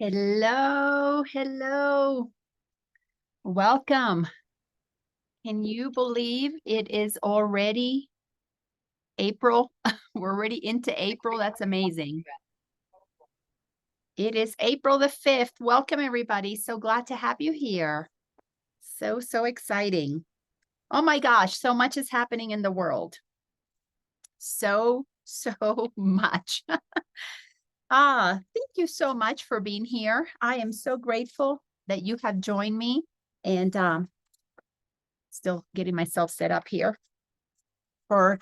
Hello, hello. Welcome. Can you believe it is already April? We're already into April. That's amazing. It is April the 5th. Welcome, everybody. So glad to have you here. So exciting. Oh my gosh, so much is happening in the world. So much. Thank you so much for being here. I am so grateful that you have joined me and still getting myself set up here for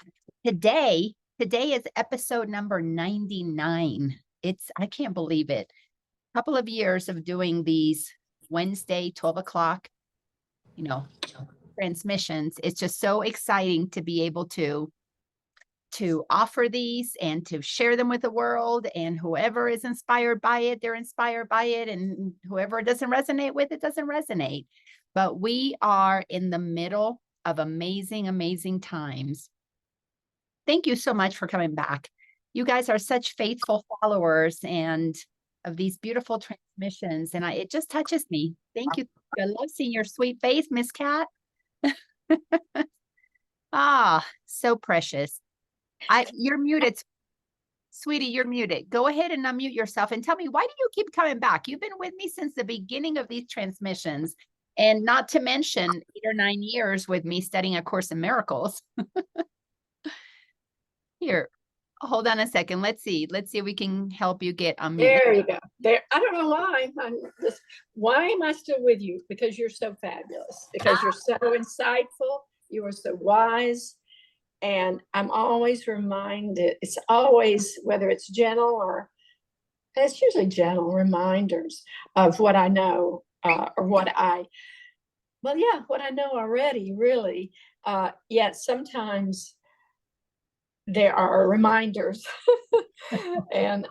today. Today is episode number 99. I can't believe it. A couple of years of doing these Wednesday, 12 o'clock, transmissions. It's just so exciting to be able to offer these and to share them with the world, and whoever is inspired by it, they're inspired by it, and whoever it doesn't resonate with, it doesn't resonate. But we are in the middle of amazing times. Thank you so much for coming back. You guys are such faithful followers and of these beautiful transmissions, and it just touches me. Thank you. I love seeing your sweet face, Miss Cat. So precious. You're muted, sweetie. You're muted. Go ahead and unmute yourself and tell me, why do you keep coming back? You've been with me since the beginning of these transmissions, and not to mention 8 or 9 years with me studying A Course in Miracles. Here, hold on a second. Let's see if we can help you get unmuted. There you go. There. I don't know why. Why am I still with you? Because you're so fabulous. Because you're so insightful. You are so wise. And I'm always reminded, it's always, whether it's gentle or it's usually gentle reminders of what I know, or what I know already, really. Yet sometimes there are reminders. And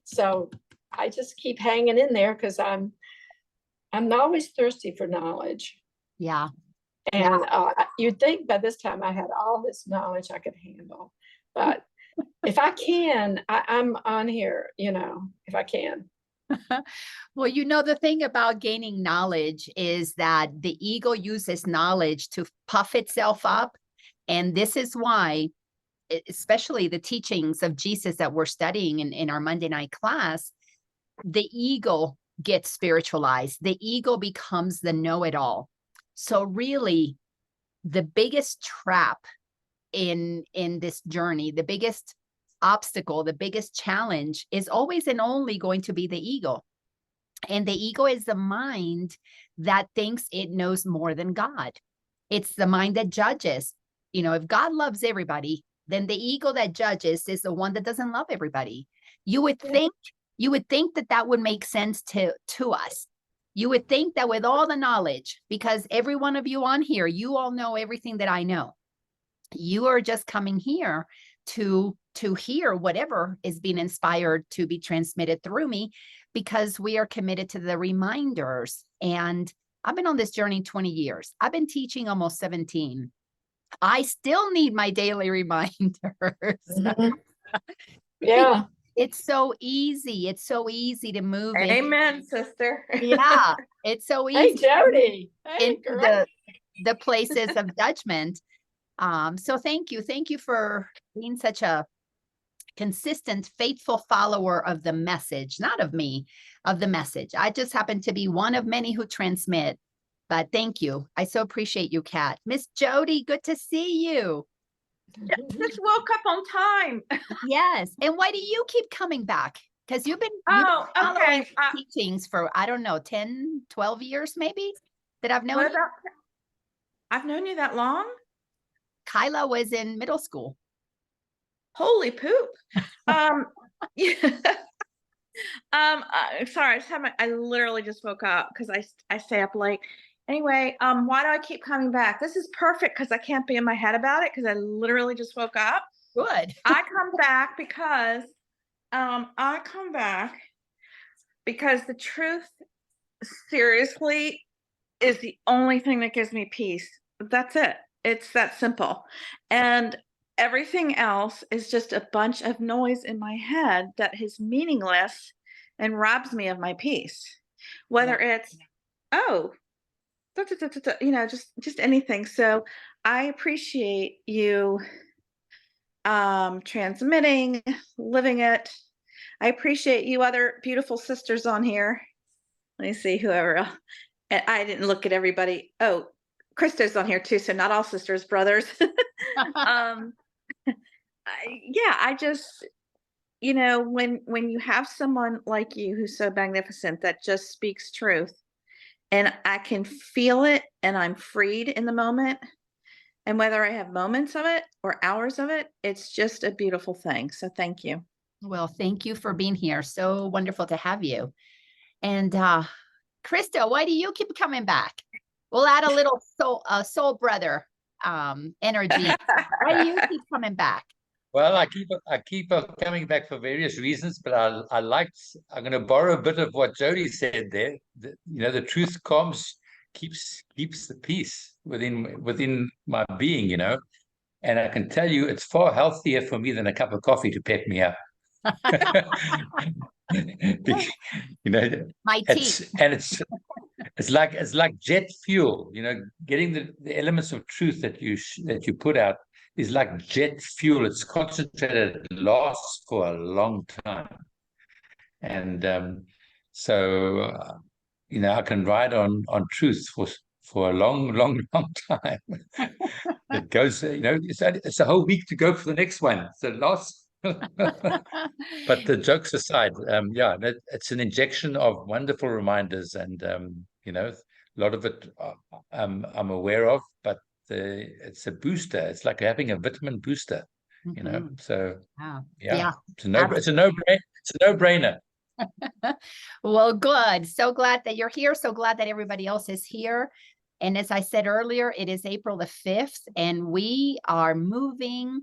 so I just keep hanging in there because I'm always thirsty for knowledge. Yeah. And you'd think by this time I had all this knowledge I could handle. But if I can, I'm on here, if I can. Well, the thing about gaining knowledge is that the ego uses knowledge to puff itself up. And this is why, especially the teachings of Jesus that we're studying in our Monday night class, the ego gets spiritualized. The ego becomes the know-it-all. So really, the biggest trap in this journey, the biggest obstacle, the biggest challenge is always and only going to be the ego. And the ego is the mind that thinks it knows more than God. It's the mind that judges. If God loves everybody, then the ego that judges is the one that doesn't love everybody. You would think that would make sense to us. You would think that with all the knowledge, because every one of you on here, you all know everything that I know. You are just coming here to hear whatever is being inspired to be transmitted through me, because we are committed to the reminders. And I've been on this journey 20 years. I've been teaching almost 17. I still need my daily reminders. Mm-hmm. Yeah. It's so easy. It's so easy to move. Amen, sister. Yeah. It's so easy. Hey, Jody. Into the places of judgment. So thank you. Thank you for being such a consistent, faithful follower of the message, not of me, of the message. I just happen to be one of many who transmit, but thank you. I so appreciate you, Kat. Miss Jody, good to see you. Just woke up on time. Yes. And why do you keep coming back? Because you've been following teachings for, I don't know, 10, 12 years maybe that I've known you. I've known you that long? Kyla was in middle school. Holy poop. Sorry, I literally just woke up because I stay up late. Anyway, why do I keep coming back? This is perfect because I can't be in my head about it because I literally just woke up. Good. I come back because the truth, seriously, is the only thing that gives me peace. That's it. It's that simple. And everything else is just a bunch of noise in my head that is meaningless and robs me of my peace. Whether it's, oh, just anything. So I appreciate you transmitting, living it. I appreciate you other beautiful sisters on here. Let me see whoever else. And I didn't look at everybody. Oh, Krista's on here too, so not all sisters, brothers. um I just, when you have someone like you who's so magnificent that just speaks truth, and I can feel it and I'm freed in the moment, and whether I have moments of it or hours of it, it's just a beautiful thing. So thank you. Well, thank you for being here. So wonderful to have you. And Krista, why do you keep coming back? We'll add a little soul brother energy. Why do you keep coming back? Well, I keep coming back for various reasons, but I'm going to borrow a bit of what Jody said there. The truth keeps the peace within my being, and I can tell you it's far healthier for me than a cup of coffee to pep me up. My tea. It's like jet fuel, getting the elements of truth that you put out is like jet fuel. It's concentrated, it lasts for a long time. And so I can ride on truth for a long time. It goes, it's a whole week to go for the next one. So last but the jokes aside, it's an injection of wonderful reminders, and a lot of it I'm aware of, but it's a booster. It's like having a vitamin booster, So it's a no-brainer. Well, good. So glad that you're here. So glad that everybody else is here. And as I said earlier, it is April the 5th, and we are moving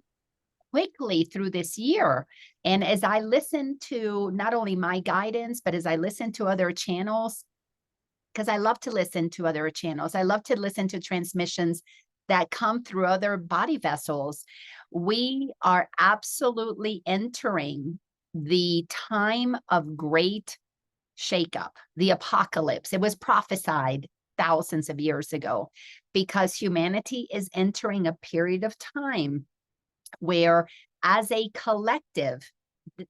quickly through this year. And as I listen to not only my guidance, but as I listen to other channels, because I love to listen to other channels, I love to listen to transmissions that come through other body vessels. We are absolutely entering the time of great shakeup, the apocalypse. It was prophesied thousands of years ago, because humanity is entering a period of time where, as a collective,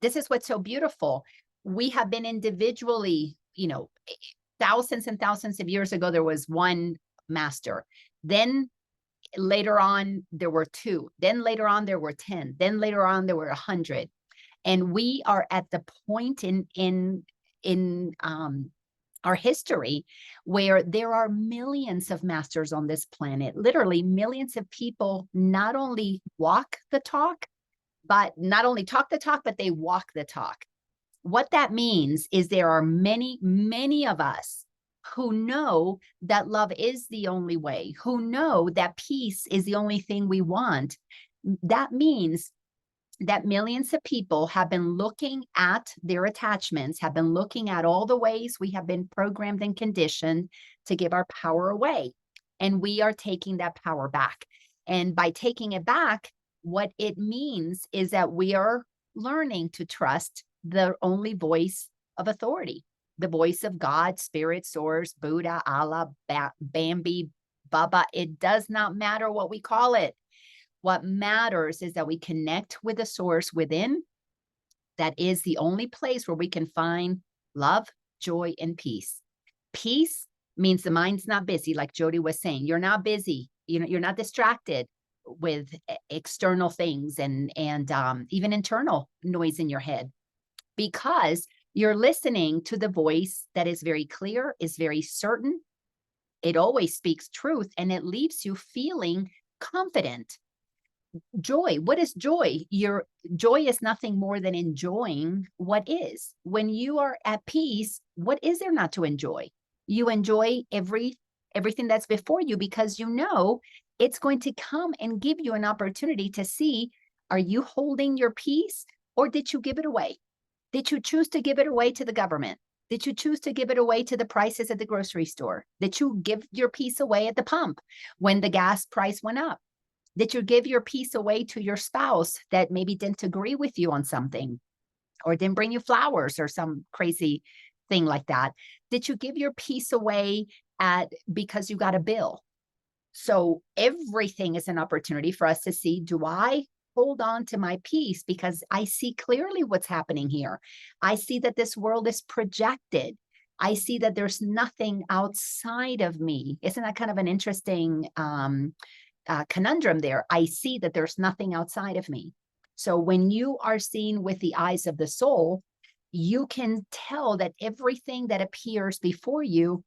this is what's so beautiful. We have been individually, thousands and thousands of years ago, there was one master. Then later on, there were two. Then later on, there were 10. Then later on, there were 100. And we are at the point in our history where there are millions of masters on this planet, literally millions of people not only walk the talk, but not only talk the talk, but they walk the talk. What that means is there are many, many of us who know that love is the only way, who know that peace is the only thing we want. That means that millions of people have been looking at their attachments, have been looking at all the ways we have been programmed and conditioned to give our power away. And we are taking that power back. And by taking it back, what it means is that we are learning to trust the only voice of authority, the voice of God, Spirit, Source, Buddha, Allah, Bambi, Baba. It does not matter what we call it. What matters is that we connect with the source within. That is the only place where we can find love, joy, and peace. Peace means the mind's not busy, like Jody was saying. You're not busy. You're not distracted with external things and even internal noise in your head, because you're listening to the voice that is very clear, is very certain. It always speaks truth, and it leaves you feeling confident. Joy. What is joy? Your joy is nothing more than enjoying what is. When you are at peace, what is there not to enjoy? You enjoy everything that's before you, because you know it's going to come and give you an opportunity to see, are you holding your peace, or did you give it away? Did you choose to give it away to the government? Did you choose to give it away to the prices at the grocery store? Did you give your peace away at the pump when the gas price went up? Did you give your peace away to your spouse that maybe didn't agree with you on something? or didn't bring you flowers or some crazy thing like that? Did you give your peace away because you got a bill? So everything is an opportunity for us to see, do I hold on to my peace because I see clearly what's happening here? I see that this world is projected. I see that there's nothing outside of me. Isn't that kind of an interesting conundrum there? I see that there's nothing outside of me. So when you are seen with the eyes of the soul, you can tell that everything that appears before you,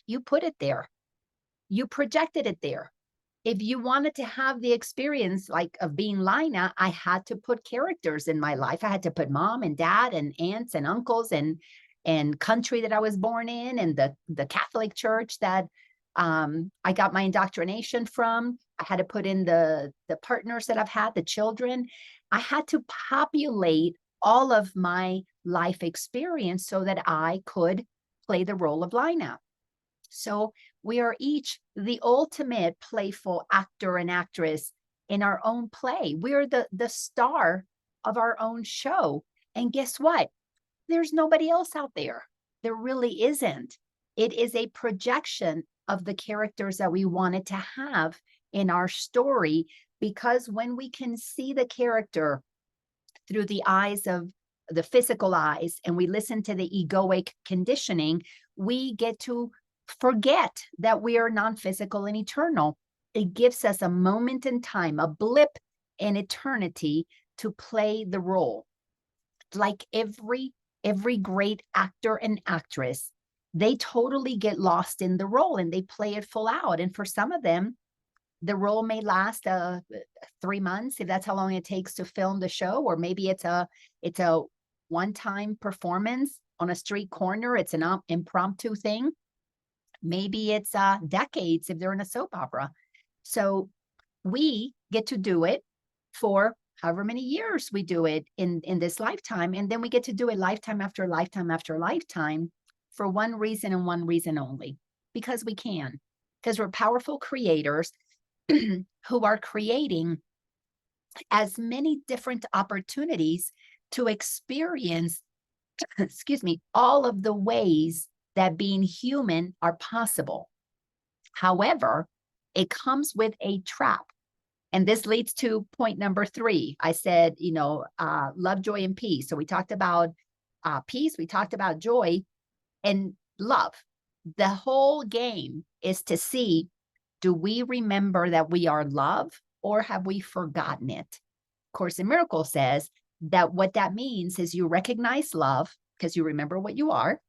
you put it there. You projected it there. If you wanted to have the experience like of being Laina, I had to put characters in my life. I had to put mom and dad and aunts and uncles and country that I was born in, and the Catholic Church that I got my indoctrination from. I had to put in the partners that I've had, the children. I had to populate all of my life experience so that I could play the role of Laina. So we are each the ultimate playful actor and actress in our own play. We're the star of our own show. And guess what? There's nobody else out there. There really isn't. It is a projection of the characters that we wanted to have in our story, because when we can see the character through the eyes of the physical eyes and we listen to the egoic conditioning, we get to forget that we are non-physical and eternal. It gives us a moment in time, a blip in eternity to play the role. Like every great actor and actress, they totally get lost in the role and they play it full out. And for some of them, the role may last 3 months, if that's how long it takes to film the show, or maybe it's a one-time performance on a street corner. It's an impromptu thing. Maybe it's decades if they're in a soap opera. So we get to do it for however many years we do it in this lifetime. And then we get to do it lifetime after lifetime after lifetime for one reason and one reason only, because we can, because we're powerful creators who are creating as many different opportunities to experience, excuse me, all of the ways that being human are possible. However, it comes with a trap. And this leads to point number 3. I said, love, joy, and peace. So we talked about peace, we talked about joy and love. The whole game is to see, do we remember that we are love, or have we forgotten it? Course in Miracles says that what that means is you recognize love because you remember what you are,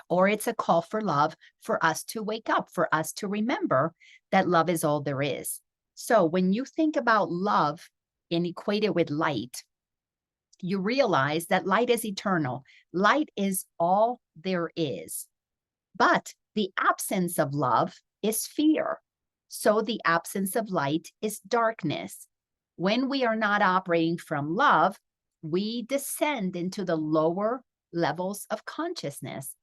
or it's a call for love for us to wake up, for us to remember that love is all there is. So when you think about love and equate it with light, you realize that light is eternal. Light is all there is. But the absence of love is fear. So the absence of light is darkness. When we are not operating from love, we descend into the lower levels of consciousness.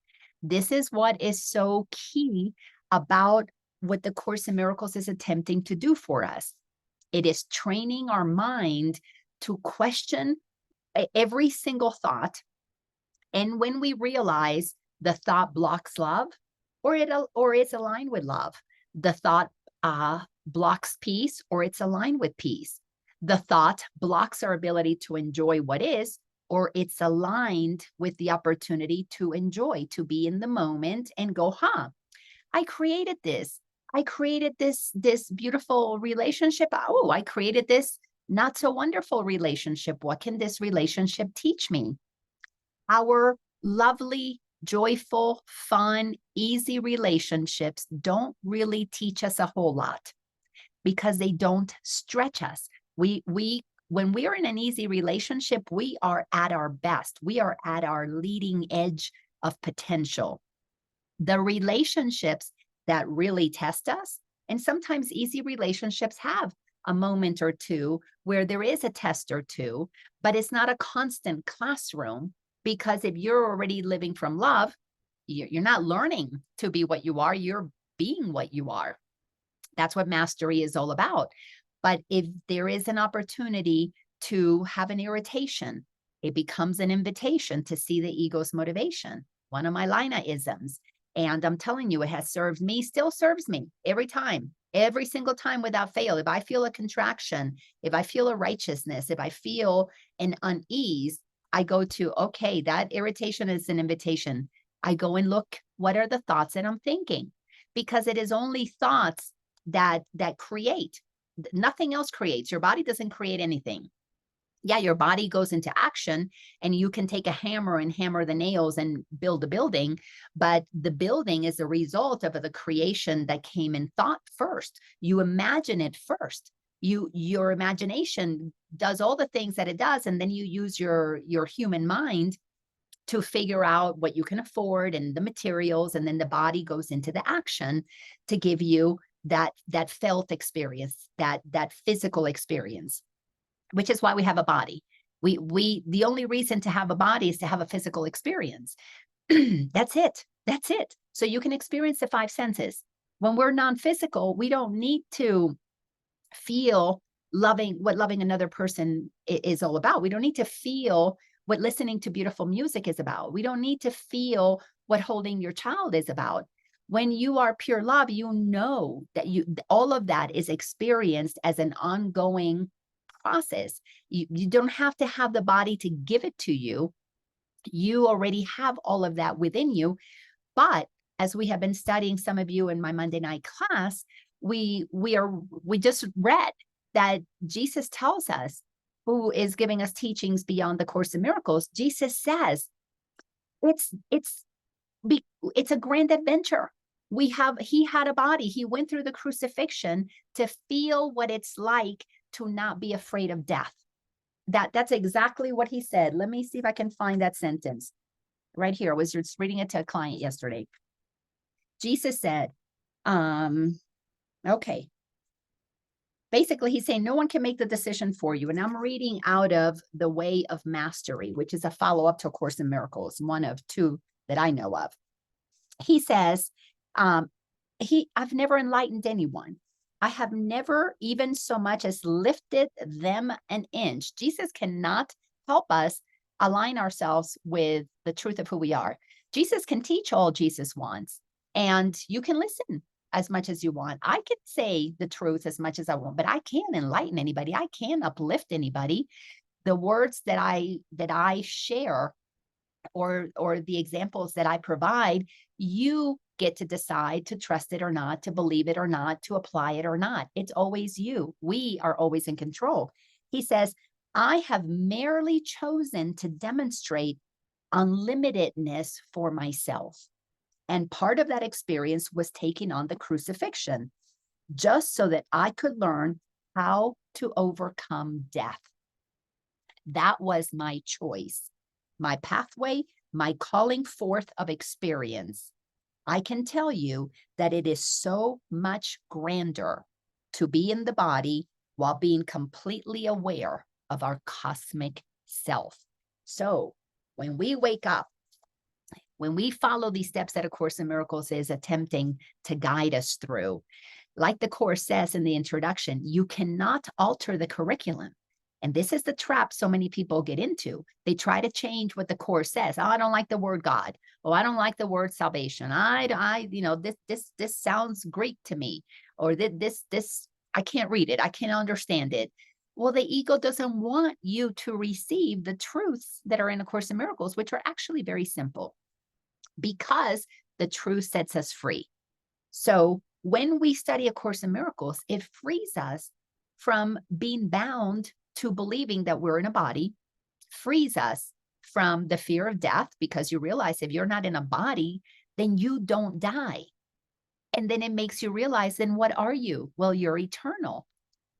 This is what is so key about what the Course in Miracles is attempting to do for us. It is training our mind to question every single thought. And when we realize the thought blocks love, or it's aligned with love, the thought blocks peace, or it's aligned with peace. The thought blocks our ability to enjoy what is, or it's aligned with the opportunity to enjoy, to be in the moment and go, I created this. I created this beautiful relationship. Oh, I created this not so wonderful relationship. What can this relationship teach me? Our lovely, joyful, fun, easy relationships don't really teach us a whole lot because they don't stretch us. When we are in an easy relationship, we are at our best. We are at our leading edge of potential. The relationships that really test us, and sometimes easy relationships have a moment or two where there is a test or two, but it's not a constant classroom, because if you're already living from love, you're not learning to be what you are, you're being what you are. That's what mastery is all about. But if there is an opportunity to have an irritation, it becomes an invitation to see the ego's motivation. One of my Laina isms. And I'm telling you, it has served me, still serves me every time, every single time without fail. If I feel a contraction, if I feel a righteousness, if I feel an unease, I go to, okay, that irritation is an invitation. I go and look, what are the thoughts that I'm thinking? Because it is only thoughts that create. Nothing else creates. Your body doesn't create anything. Yeah, your body goes into action and you can take a hammer and hammer the nails and build a building, but the building is a result of the creation that came in thought first. You imagine it first. Your imagination does all the things that it does, and then you use your human mind to figure out what you can afford and the materials, and then the body goes into the action to give you that felt experience, that physical experience, which is why we have a body. The only reason to have a body is to have a physical experience. That's it. That's it. So you can experience the five senses. When we're non-physical, we don't need to feel what loving another person is all about. We don't need to feel what listening to beautiful music is about. We don't need to feel what holding your child is about. When you are pure love, you know that all of that is experienced as an ongoing process. You don't have to have the body to give it to you. You already have all of that within you. But as we have been studying, some of you in my Monday night class, we just read that Jesus tells us, who is giving us teachings beyond the Course in Miracles. Jesus says it's a grand adventure. He had a body. He went through the crucifixion to feel what it's like to not be afraid of death. That's exactly what he said. Let me see if I can find that sentence right here. I was just reading it to a client yesterday. Jesus said, okay. Basically, he's saying no one can make the decision for you. And I'm reading out of The Way of Mastery, which is a follow-up to A Course in Miracles, one of two that I know of. He says, I've never enlightened anyone. I have never even so much as lifted them an inch. Jesus cannot help us align ourselves with the truth of who we are. Jesus can teach all Jesus wants, and you can listen as much as you want. I can say the truth as much as I want, but I can't enlighten anybody. I can't uplift anybody. The words that I share or the examples that I provide, you get to decide to trust it or not, to believe it or not, to apply it or not. It's always you. We are always in control. He says, I have merely chosen to demonstrate unlimitedness for myself. And part of that experience was taking on the crucifixion, just so that I could learn how to overcome death. That was my choice, my pathway, my calling forth of experience. I can tell you that it is so much grander to be in the body while being completely aware of our cosmic self. So when we wake up, when we follow these steps that A Course in Miracles is attempting to guide us through, like the Course says in the introduction, you cannot alter the curriculum. And this is the trap so many people get into. They try to change what the Course says. Oh, I don't like the word God. Oh, I don't like the word salvation. This sounds Greek to me. Or this, I can't read it. I can't understand it. Well, the ego doesn't want you to receive the truths that are in A Course in Miracles, which are actually very simple, because the truth sets us free. So when we study A Course in Miracles, it frees us from being bound to believing that we're in a body, frees us from the fear of death, because you realize if you're not in a body, then you don't die. And then it makes you realize, then what are you? Well, you're eternal.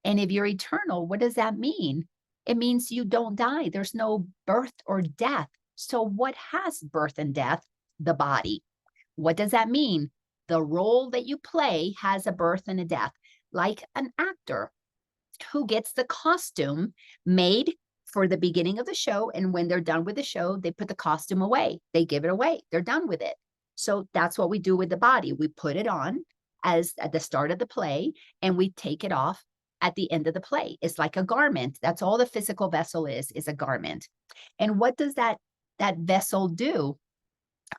And if you're eternal, what does that mean? It means you don't die. There's no birth or death. So what has birth and death? The body. What does that mean? The role that you play has a birth and a death, like an actor who gets the costume made for the beginning of the show. And when they're done with the show, they put the costume away. They give it away. They're done with it. So that's what we do with the body. We put it on as at the start of the play, and we take it off at the end of the play. It's like a garment. That's all the physical vessel is a garment. And what does that vessel do?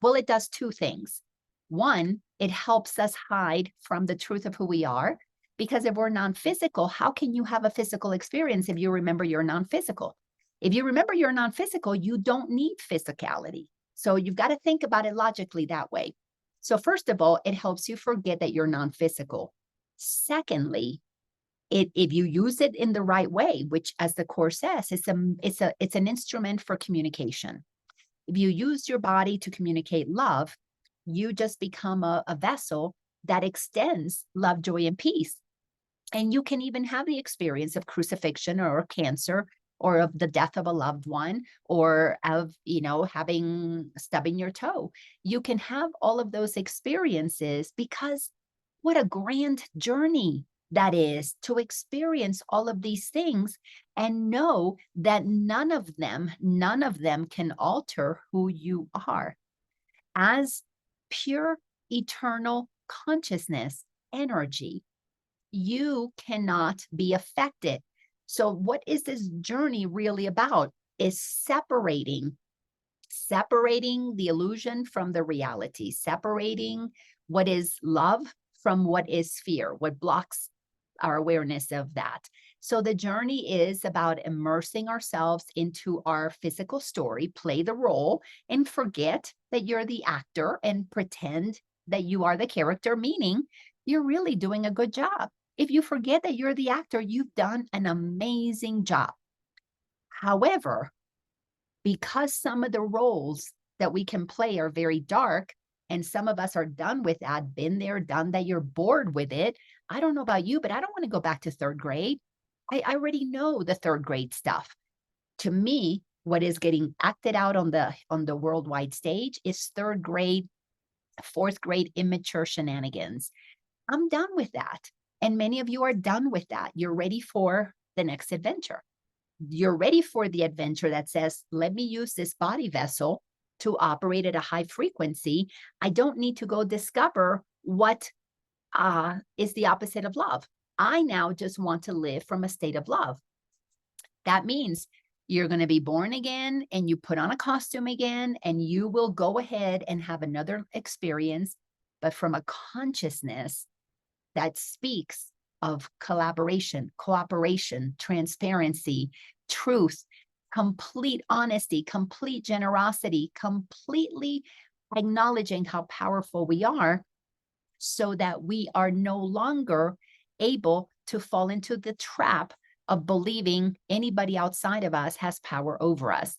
Well, it does two things. One, it helps us hide from the truth of who we are. Because if we're non-physical, how can you have a physical experience if you remember you're non-physical? If you remember you're non-physical, you don't need physicality. So you've got to think about it logically that way. So first of all, it helps you forget that you're non-physical. Secondly, if you use it in the right way, which as the Course says, it's an instrument for communication. If you use your body to communicate love, you just become a vessel that extends love, joy, and peace. And you can even have the experience of crucifixion or cancer or of the death of a loved one or of, stubbing your toe. You can have all of those experiences because what a grand journey that is to experience all of these things and know that none of them can alter who you are. As pure, eternal consciousness, energy, you cannot be affected. So what is this journey really about? Is separating the illusion from the reality, separating what is love from what is fear, what blocks our awareness of that. So the journey is about immersing ourselves into our physical story, play the role, and forget that you're the actor and pretend that you are the character, meaning you're really doing a good job. If you forget that you're the actor, you've done an amazing job. However, because some of the roles that we can play are very dark, and some of us are done with that, been there, done that, you're bored with it. I don't know about you, but I don't want to go back to third grade. I already know the third grade stuff. To me, what is getting acted out on the worldwide stage is third grade, fourth grade immature shenanigans. I'm done with that. And many of you are done with that. You're ready for the next adventure. You're ready for the adventure that says, let me use this body vessel to operate at a high frequency. I don't need to go discover what is the opposite of love. I now just want to live from a state of love. That means you're going to be born again and you put on a costume again and you will go ahead and have another experience, but from a consciousness that speaks of collaboration, cooperation, transparency, truth, complete honesty, complete generosity, completely acknowledging how powerful we are so that we are no longer able to fall into the trap of believing anybody outside of us has power over us.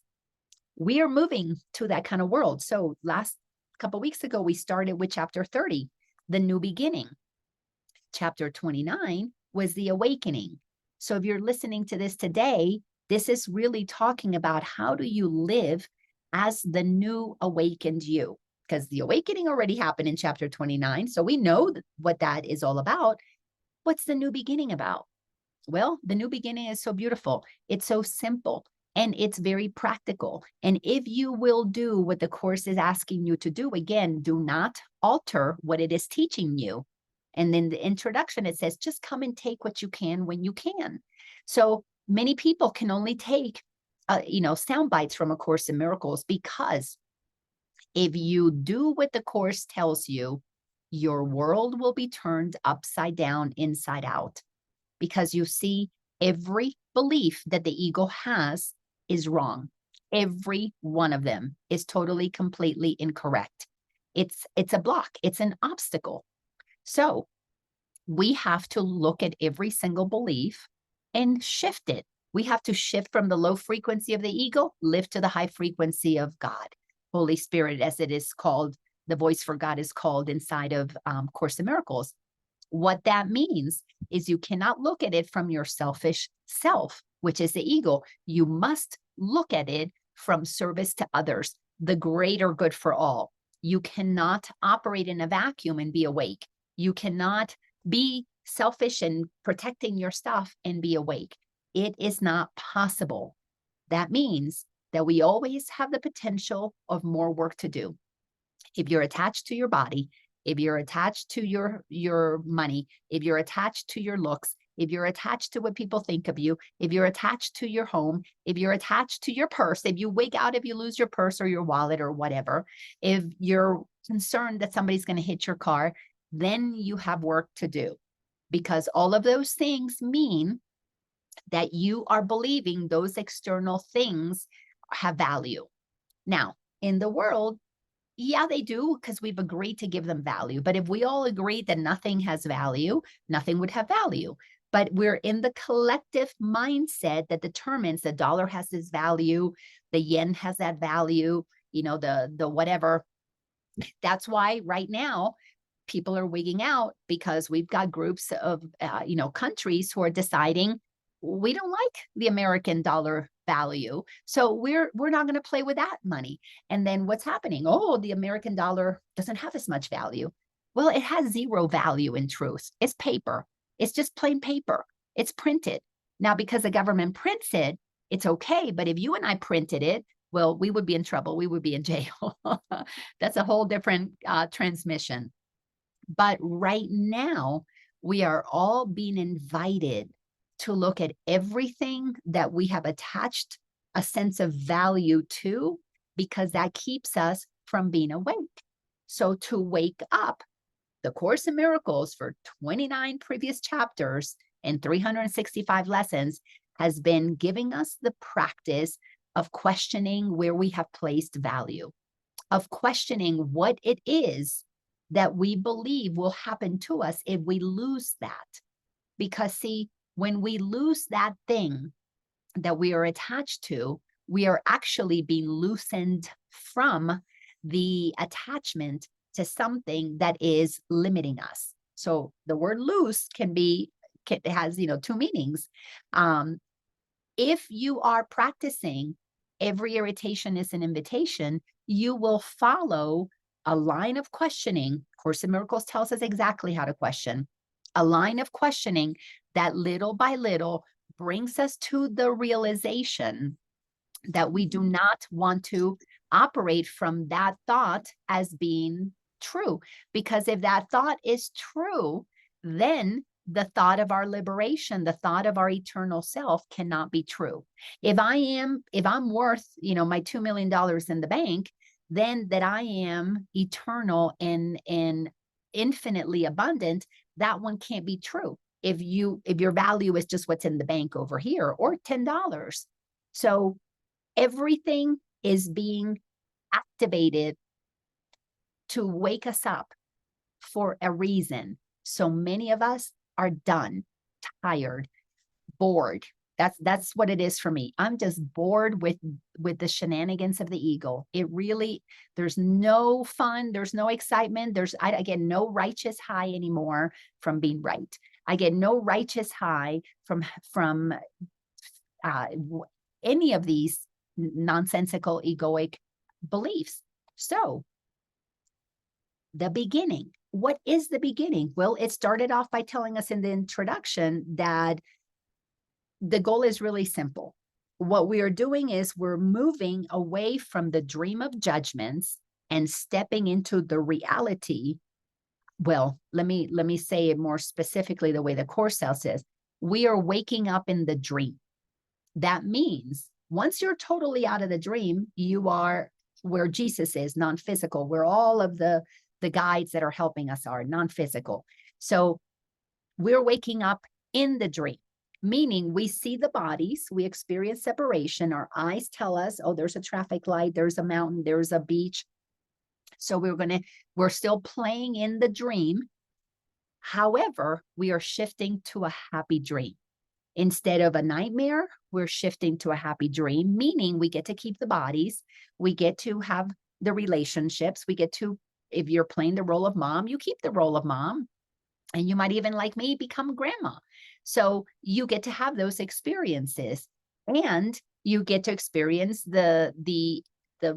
We are moving to that kind of world. So last couple of weeks ago, we started with chapter 30, the new beginning. Chapter 29 was the awakening. So if you're listening to this today, this is really talking about how do you live as the new awakened you? Because the awakening already happened in chapter 29. So we know what that is all about. What's the new beginning about? Well, the new beginning is so beautiful. It's so simple and it's very practical. And if you will do what the Course is asking you to do, again, do not alter what it is teaching you. And then the introduction, it says, just come and take what you can when you can. So many people can only take, sound bites from A Course in Miracles, because if you do what the Course tells you, your world will be turned upside down, inside out. Because you see, every belief that the ego has is wrong. Every one of them is totally, completely incorrect. It's a block. It's an obstacle. So we have to look at every single belief and shift it. We have to shift from the low frequency of the ego, lift to the high frequency of God, Holy Spirit, as it is called. The voice for God is called inside of Course in Miracles. What that means is you cannot look at it from your selfish self, which is the ego. You must look at it from service to others, the greater good for all. You cannot operate in a vacuum and be awake. You cannot be selfish and protecting your stuff and be awake. It is not possible. That means that we always have the potential of more work to do. If you're attached to your body, if you're attached to your money, if you're attached to your looks, if you're attached to what people think of you, if you're attached to your home, if you're attached to your purse, if you wig out, if you lose your purse or your wallet or whatever, if you're concerned that somebody's going to hit your car, then you have work to do, because all of those things mean that you are believing those external things have value. Now, in the world, yeah, they do, because we've agreed to give them value. But if we all agreed that nothing has value, nothing would have value. But we're in the collective mindset that determines the dollar has this value, the yen has that value, you know, the whatever. That's why right now people are wigging out, because we've got groups of, you know, countries who are deciding we don't like the American dollar value, so we're not going to play with that money. And then what's happening? Oh, the American dollar doesn't have as much value. Well, it has zero value in truth. It's paper. It's just plain paper. It's printed. Now, because the government prints it, it's okay. But if you and I printed it, well, we would be in trouble. We would be in jail. That's a whole different transmission. But right now, we are all being invited to look at everything that we have attached a sense of value to, because that keeps us from being awake. So to wake up, the Course in Miracles for 29 previous chapters and 365 lessons has been giving us the practice of questioning where we have placed value, of questioning what it is that we believe will happen to us if we lose that. Because see, when we lose that thing that we are attached to, we are actually being loosened from the attachment to something that is limiting us. So the word loose has, you know, two meanings. If you are practicing every irritation is an invitation, you will follow a line of questioning. Course in Miracles tells us exactly how to question. A line of questioning that little by little brings us to the realization that we do not want to operate from that thought as being true. Because if that thought is true, then the thought of our liberation, the thought of our eternal self cannot be true. If I'm worth, you know, my $2 million in the bank, then that I am eternal and infinitely abundant, that one can't be true. If your value is just what's in the bank over here, or $10. So everything is being activated to wake us up for a reason. So many of us are done, tired, bored. That's what it is for me. I'm just bored with the shenanigans of the ego. It really, there's no fun, there's no excitement, I get no righteous high anymore from being right. I get no righteous high from any of these nonsensical egoic beliefs. So the beginning. What is the beginning? Well, it started off by telling us in the introduction that the goal is really simple. What we are doing is we're moving away from the dream of judgments and stepping into the reality. Well, let me say it more specifically the way the Course says. We are waking up in the dream. That means once you're totally out of the dream, you are where Jesus is, non-physical, where all of the guides that are helping us are non-physical. So we're waking up in the dream, meaning we see the bodies, we experience separation. Our eyes tell us, oh, there's a traffic light, there's a mountain, there's a beach. So we're still playing in the dream. However, we are shifting to a happy dream. Instead of a nightmare, we're shifting to a happy dream, meaning we get to keep the bodies, we get to have the relationships, we get to, if you're playing the role of mom, you keep the role of mom, and you might even, like me, become grandma. So you get to have those experiences, and you get to experience the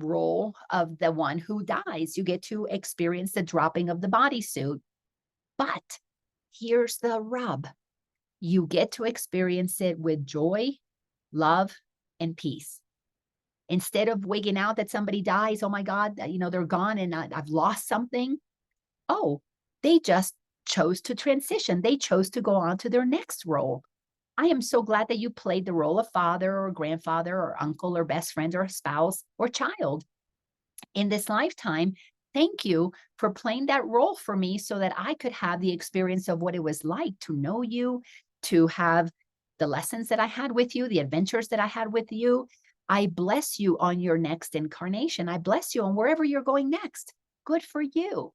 role of the one who dies. You get to experience the dropping of the bodysuit. But here's the rub. You get to experience it with joy, love, and peace. Instead of wigging out that somebody dies, oh my God, you know, they're gone and I've lost something. Oh, they just chose to transition. They chose to go on to their next role. I am so glad that you played the role of father or grandfather or uncle or best friend or spouse or child in this lifetime. Thank you for playing that role for me so that I could have the experience of what it was like to know you, to have the lessons that I had with you, the adventures that I had with you. I bless you on your next incarnation. I bless you on wherever you're going next. Good for you.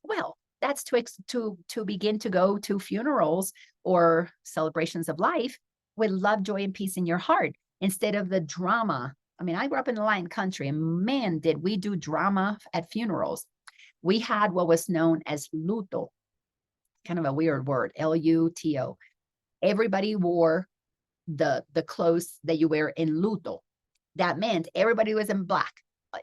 Well, that's to begin to go to funerals or celebrations of life with love, joy, and peace in your heart instead of the drama. I mean, I grew up in the Latin country, and man, did we do drama at funerals. We had what was known as luto, kind of a weird word, Luto. Everybody wore the clothes that you wear in luto. That meant everybody was in black.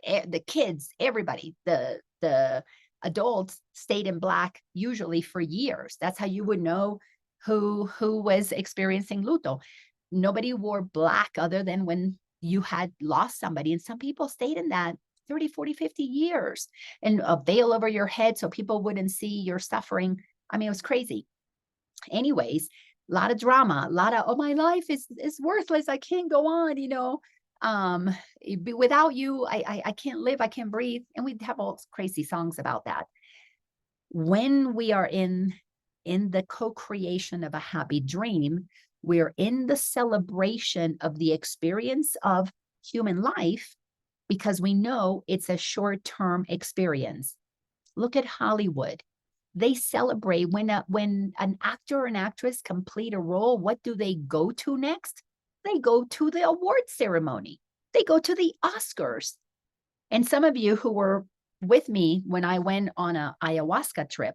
The kids, everybody, the adults stayed in black usually for years. That's how you would know who was experiencing luto. Nobody wore black other than when you had lost somebody. And some people stayed in that 30, 40, 50 years, and a veil over your head so people wouldn't see your suffering. I mean, it was crazy. Anyways, a lot of drama, a lot of, oh, my life is worthless. I can't go on, without you, I can't live, I can't breathe. And we'd have all crazy songs about that. When we are in the co-creation of a happy dream, we're in the celebration of the experience of human life because we know it's a short-term experience. Look at Hollywood. They celebrate when an actor or an actress complete a role. What do they go to next? They go to the award ceremony. They go to the Oscars. And some of you who were with me when I went on a ayahuasca trip,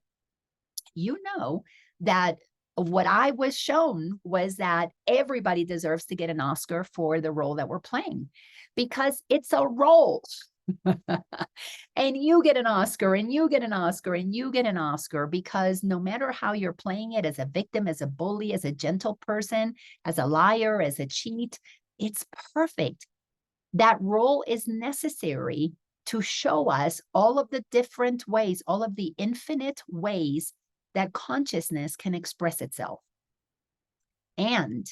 you know that what I was shown was that everybody deserves to get an Oscar for the role that we're playing because it's a role. And you get an Oscar, and you get an Oscar, and you get an Oscar, because no matter how you're playing it, as a victim, as a bully, as a gentle person, as a liar, as a cheat, it's perfect. That role is necessary to show us all of the different ways, all of the infinite ways that consciousness can express itself. And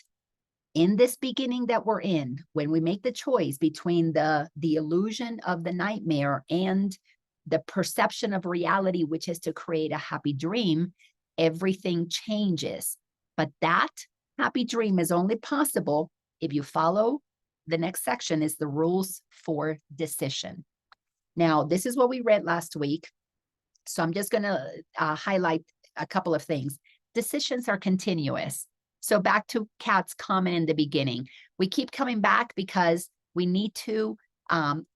in this beginning that we're in, when we make the choice between the illusion of the nightmare and the perception of reality, which is to create a happy dream, everything changes. But that happy dream is only possible if you follow the next section, is the rules for decision. Now, this is what we read last week. So I'm just going to highlight a couple of things. Decisions are continuous. So back to Kat's comment in the beginning, we keep coming back because we need to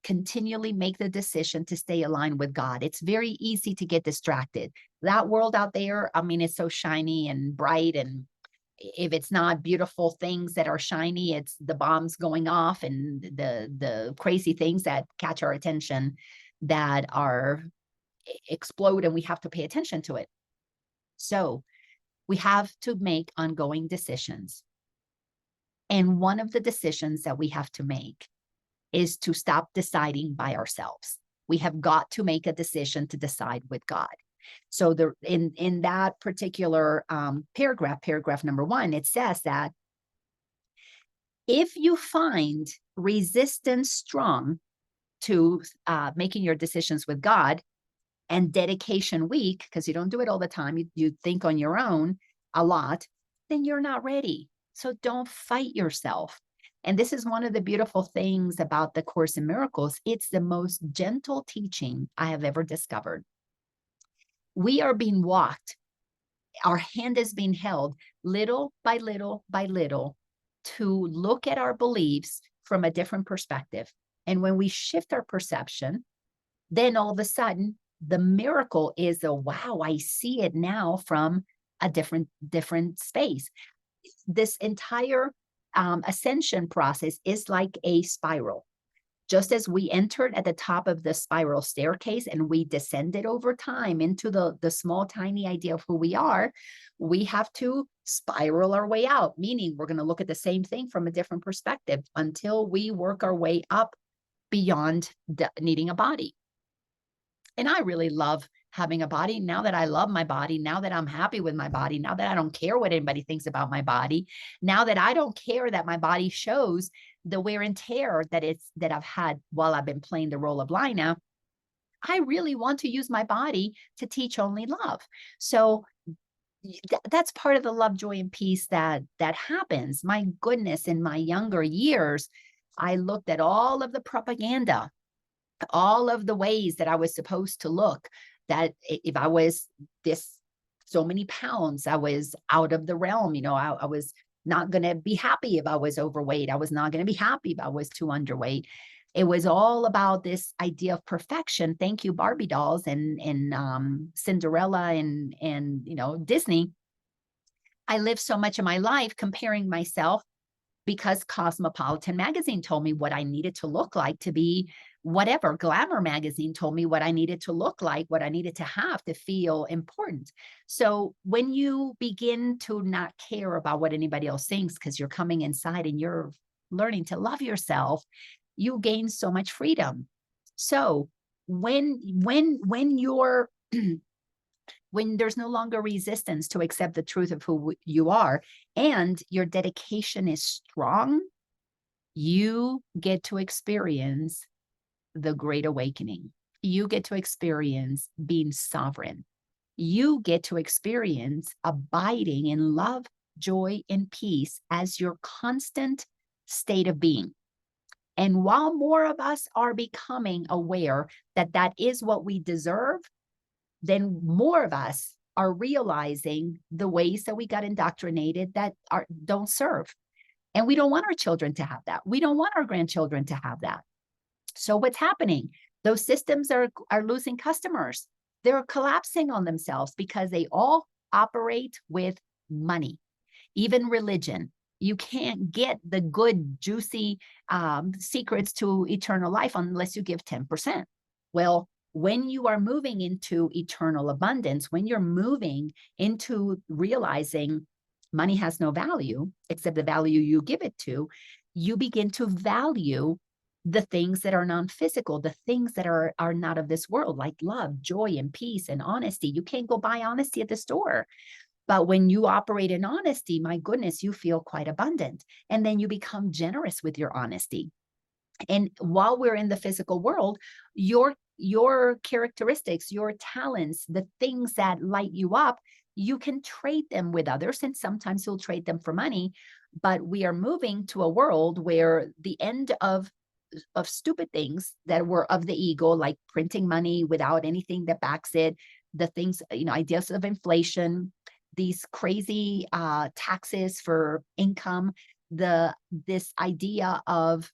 continually make the decision to stay aligned with God. It's very easy to get distracted. That world out there, I mean, it's so shiny and bright, and if it's not beautiful things that are shiny, it's the bombs going off and the crazy things that catch our attention that are explode, and we have to pay attention to it. So we have to make ongoing decisions. And one of the decisions that we have to make is to stop deciding by ourselves. We have got to make a decision to decide with God. So in that particular paragraph number 1, it says that if you find resistance strong to making your decisions with God, and dedication weak, because you don't do it all the time, you think on your own a lot, then you're not ready. So don't fight yourself. And this is one of the beautiful things about the Course in Miracles. It's the most gentle teaching I have ever discovered. We are being walked. Our hand is being held little by little by little to look at our beliefs from a different perspective. And when we shift our perception, then all of a sudden, the miracle is, wow, I see it now from a different space. This entire ascension process is like a spiral. Just as we entered at the top of the spiral staircase and we descended over time into the small, tiny idea of who we are, we have to spiral our way out, meaning we're going to look at the same thing from a different perspective until we work our way up beyond needing a body. And I really love having a body, now that I love my body, now that I'm happy with my body, now that I don't care what anybody thinks about my body, now that I don't care that my body shows the wear and tear that I've had while I've been playing the role of Laina, I really want to use my body to teach only love. So that's part of the love, joy, and peace that happens. My goodness, in my younger years, I looked at all of the propaganda, all of the ways that I was supposed to look, that if I was this so many pounds, I was out of the realm. I was not going to be happy if I was overweight. I was not going to be happy if I was too underweight. It was all about this idea of perfection. Thank you, Barbie dolls and Cinderella and Disney. I lived so much of my life comparing myself because Cosmopolitan magazine told me what I needed to look like to be whatever. Glamour magazine told me what I needed to look like, what I needed to have to feel important. So when you begin to not care about what anybody else thinks, because you're coming inside and you're learning to love yourself, you gain so much freedom. So when you're when there's no longer resistance to accept the truth of who you are, and your dedication is strong, you get to experience the great awakening. You get to experience being sovereign. You get to experience abiding in love, joy, and peace as your constant state of being. And while more of us are becoming aware that that is what we deserve, then more of us are realizing the ways that we got indoctrinated that don't serve. And we don't want our children to have that. We don't want our grandchildren to have that. So what's happening? Those systems are losing customers. They're collapsing on themselves because they all operate with money. Even religion. You can't get the good, juicy secrets to eternal life unless you give 10%. Well, when you are moving into eternal abundance, when you're moving into realizing money has no value except the value you give it to, you begin to value the things that are non-physical, the things that are not of this world, like love, joy, and peace, and honesty. You can't go buy honesty at the store. But when you operate in honesty, my goodness, you feel quite abundant. And then you become generous with your honesty. And while we're in the physical world, your characteristics, your talents, the things that light you up, you can trade them with others. And sometimes you'll trade them for money. But we are moving to a world where the end of stupid things that were of the ego, like printing money without anything that backs it, the things, ideas of inflation, these crazy taxes for income, this idea of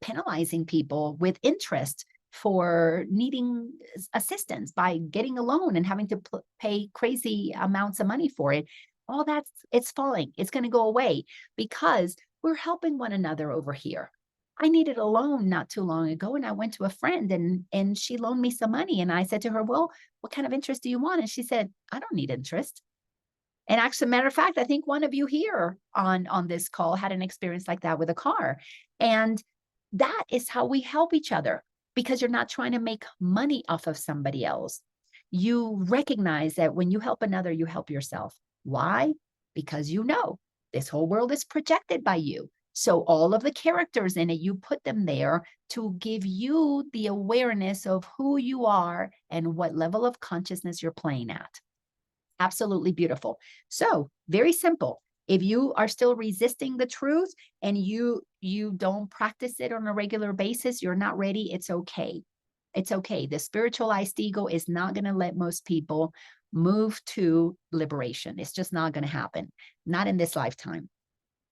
penalizing people with interest for needing assistance by getting a loan and having to pay crazy amounts of money for it. All that's, it's falling. It's going to go away because we're helping one another over here. I needed a loan not too long ago, and I went to a friend and she loaned me some money. And I said to her, well, what kind of interest do you want? And she said, I don't need interest. And actually, matter of fact, I think one of you here on this call had an experience like that with a car. And that is how we help each other, because you're not trying to make money off of somebody else. You recognize that when you help another, you help yourself. Why? Because this whole world is projected by you. So all of the characters in it, you put them there to give you the awareness of who you are and what level of consciousness you're playing at. Absolutely beautiful. So very simple. If you are still resisting the truth and you don't practice it on a regular basis, you're not ready, it's okay. It's okay. The spiritualized ego is not going to let most people move to liberation. It's just not going to happen. Not in this lifetime.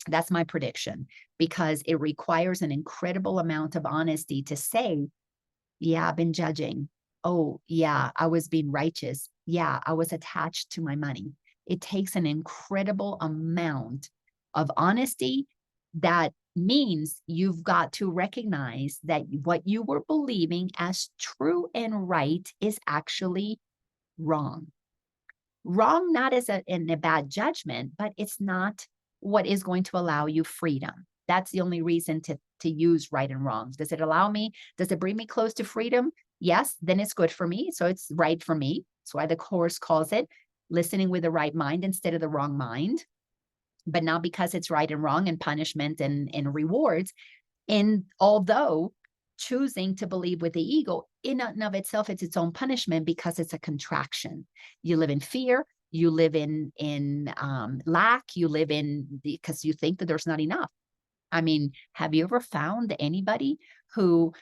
That's my prediction, because it requires an incredible amount of honesty to say, yeah, I've been judging. Oh, yeah, I was being righteous. Yeah, I was attached to my money. It takes an incredible amount of honesty. That means you've got to recognize that what you were believing as true and right is actually wrong. Wrong, not as in a bad judgment, but it's not what is going to allow you freedom. That's the only reason to use right and wrong. Does it allow me? Does it bring me close to freedom? Yes, then it's good for me. So it's right for me. That's why the Course calls it listening with the right mind instead of the wrong mind, but not because it's right and wrong and punishment and rewards. And although choosing to believe with the ego in and of itself, it's its own punishment because it's a contraction. You live in fear, you live in lack, you live in, because you think that there's not enough. I mean, have you ever found anybody who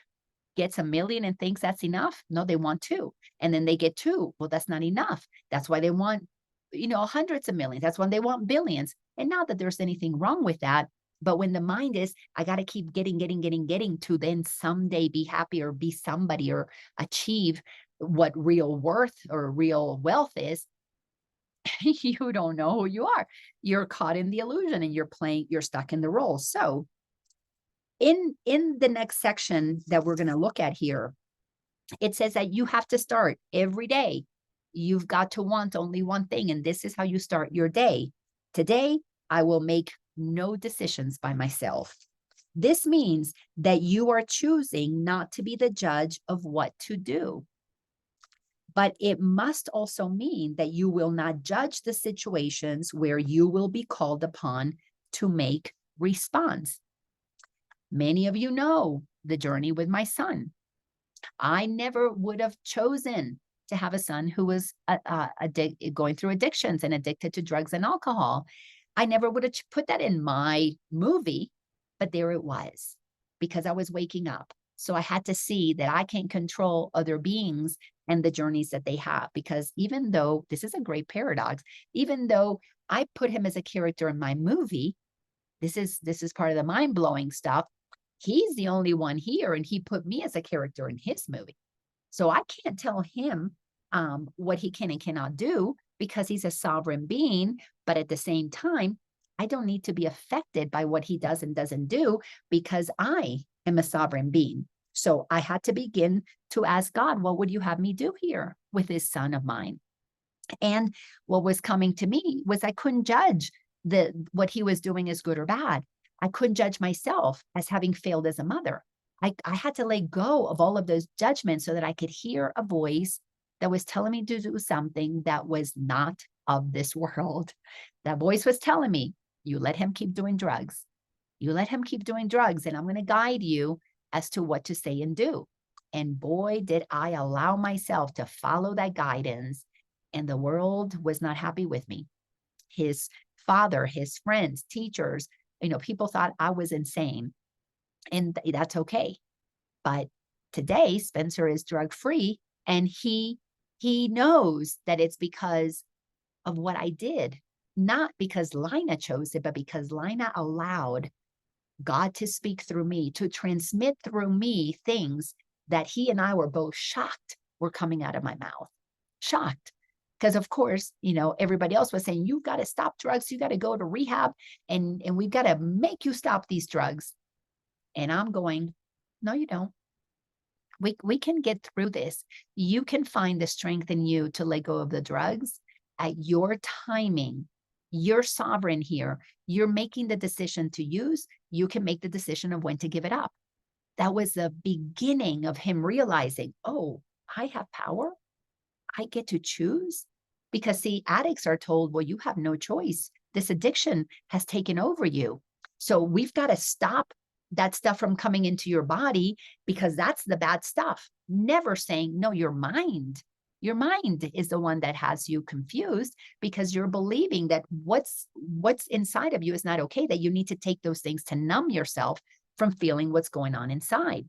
gets 1 million and thinks that's enough? No, they want 2. And then they get 2. Well, that's not enough. That's why they want, hundreds of millions. That's when they want billions. And not that there's anything wrong with that. But when the mind is, I got to keep getting to then someday be happy or be somebody or achieve what real worth or real wealth is, you don't know who you are. You're caught in the illusion and you're stuck in the role. So in the next section that we're going to look at here, it says that you have to start every day. You've got to want only one thing. And this is how you start your day. Today, I will make no decisions by myself. This means that you are choosing not to be the judge of what to do. But it must also mean that you will not judge the situations where you will be called upon to make response. Many of you know the journey with my son. I never would have chosen to have a son who was going through addictions and addicted to drugs and alcohol. I never would have put that in my movie, but there it was because I was waking up. So I had to see that I can't control other beings and the journeys that they have, because even though this is a great paradox, even though I put him as a character in my movie, this is part of the mind-blowing stuff. He's the only one here, and he put me as a character in his movie. So I can't tell him what he can and cannot do because he's a sovereign being. But at the same time, I don't need to be affected by what he does and doesn't do because I am a sovereign being. So I had to begin to ask God, what would you have me do here with this son of mine? And what was coming to me was I couldn't judge what he was doing as good or bad. I couldn't judge myself as having failed as a mother. I had to let go of all of those judgments so that I could hear a voice that was telling me to do something that was not of this world. That voice was telling me, you let him keep doing drugs. You let him keep doing drugs, and I'm going to guide you as to what to say and do. And boy, did I allow myself to follow that guidance, and the world was not happy with me. His father, his friends, teachers, people thought I was insane, and that's okay. But today, Spencer is drug-free, and he knows that it's because of what I did, not because Laina chose it, but because Laina allowed God to speak through me, to transmit through me things that he and I were both shocked were coming out of my mouth. Shocked. Because of course, everybody else was saying, you've got to stop drugs. You got to go to rehab and we've got to make you stop these drugs. And I'm going, no, you don't. We can get through this. You can find the strength in you to let go of the drugs at your timing. You're sovereign here. You're making the decision to use. You can make the decision of when to give it up. That was the beginning of him realizing, oh, I have power. I get to choose. Because see, addicts are told, well, you have no choice. This addiction has taken over you. So we've got to stop that stuff from coming into your body because that's the bad stuff. Never saying, no, your mind is the one that has you confused because you're believing that what's inside of you is not okay, that you need to take those things to numb yourself from feeling what's going on inside.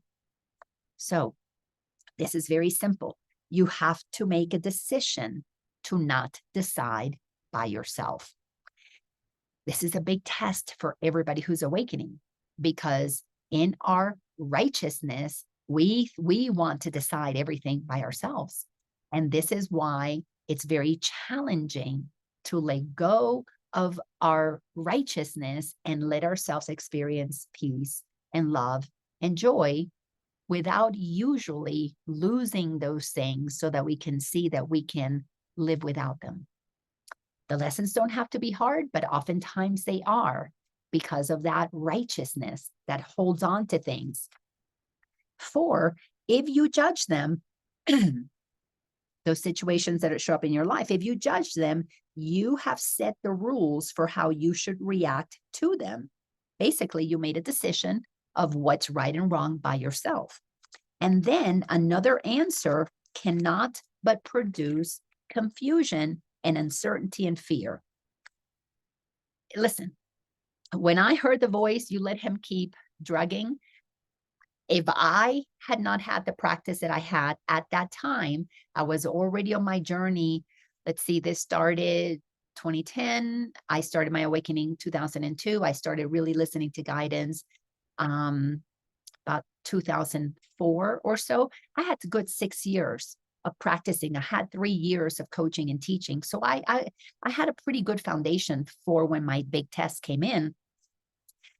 So this is very simple. You have to make a decision to not decide by yourself. This is a big test for everybody who's awakening, because in our righteousness, we want to decide everything by ourselves. And this is why it's very challenging to let go of our righteousness and let ourselves experience peace and love and joy without usually losing those things so that we can see that we can live without them. The lessons don't have to be hard, but oftentimes they are. because of that righteousness that holds on to things. 4, if you judge them, those situations that show up in your life, if you judge them, you have set the rules for how you should react to them. Basically, you made a decision of what's right and wrong by yourself. And then another answer cannot but produce confusion and uncertainty and fear. Listen, when I heard the voice, you let him keep drugging, if I had not had the practice that I had at that time, I was already on my journey. Let's see, this started 2010. I started my awakening 2002. I started really listening to guidance about 2004 or so. I had a good 6 years of practicing. I had 3 years of coaching and teaching. So I had a pretty good foundation for when my big test came in,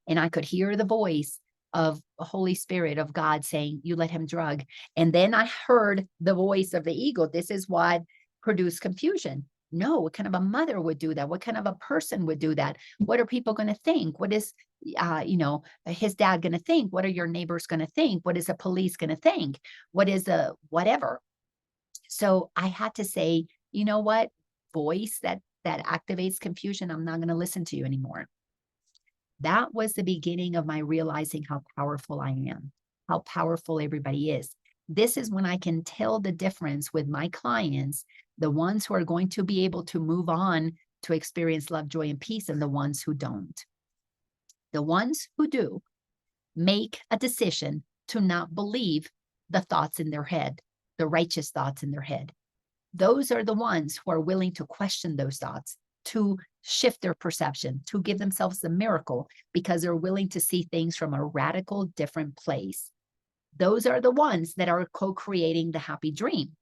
and I could hear the voice of the Holy Spirit of God saying, you let him drug. And then I heard the voice of the ego. This is what produced confusion. No, what kind of a mother would do that? What kind of a person would do that? What are people going to think? What is, his dad going to think? What are your neighbors going to think? What is the police going to think? What is a whatever? So I had to say, you know what? Voice that activates confusion, I'm not going to listen to you anymore. That was the beginning of my realizing how powerful I am, how powerful everybody is. This is when I can tell the difference with my clients, the ones who are going to be able to move on to experience love, joy, and peace, and the ones who don't. The ones who do make a decision to not believe the thoughts in their head, the righteous thoughts in their head. Those are the ones who are willing to question those thoughts, to shift their perception, to give themselves the miracle, because they're willing to see things from a radical different place. Those are the ones that are co-creating the happy dream,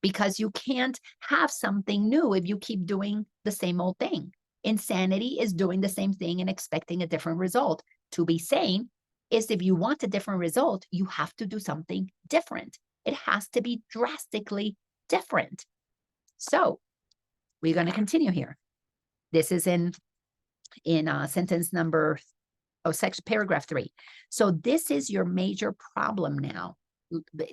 because you can't have something new if you keep doing the same old thing. Insanity is doing the same thing and expecting a different result. To be sane is, if you want a different result, you have to do something different. It has to be drastically different. So we're going to continue here. This is in sentence number, section paragraph 3. So this is your major problem now,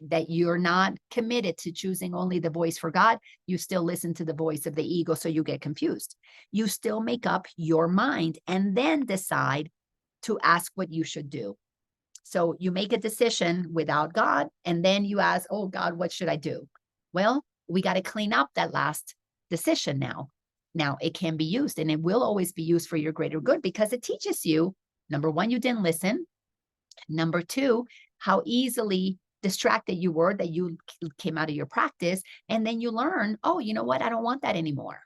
that you're not committed to choosing only the voice for God. You still listen to the voice of the ego, so you get confused. You still make up your mind and then decide to ask what you should do. So you make a decision without God, and then you ask, oh God, what should I do? Well, we got to clean up that last decision now. Now, it can be used, and it will always be used for your greater good, because it teaches you, number one, you didn't listen. Number two, how easily distracted you were, that you came out of your practice. And then you learn, oh, you know what? I don't want that anymore.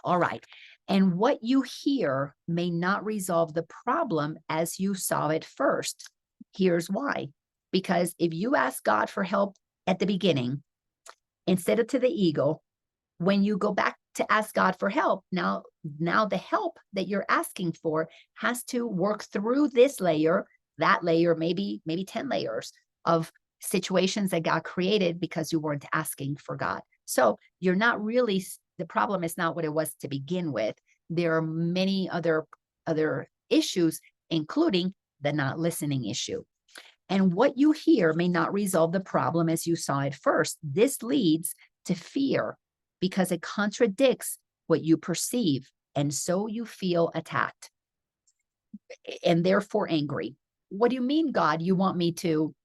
All right. And what you hear may not resolve the problem as you saw it first. Here's why. Because if you ask God for help at the beginning, instead of to the ego, when you go back to ask God for help, now the help that you're asking for has to work through this layer, that layer, maybe 10 layers of situations that got created because you weren't asking for God. So you're not really, the problem is not what it was to begin with. There are many other issues, including the not listening issue. And what you hear may not resolve the problem as you saw it first. This leads to fear, because it contradicts what you perceive, and so you feel attacked and therefore angry. What do you mean, God, you want me to